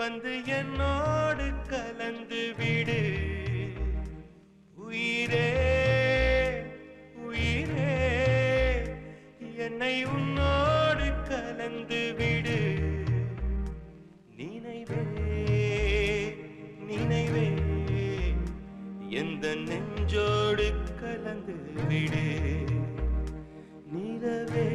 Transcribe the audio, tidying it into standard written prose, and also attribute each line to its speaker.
Speaker 1: வந்து என்னோடு கலந்து விடு உயிரே உயிரே என்னை உன்னோடு கலந்து விடு நினைவே நினைவே எந்த நெஞ்சோடு கலந்து விடு நிலவே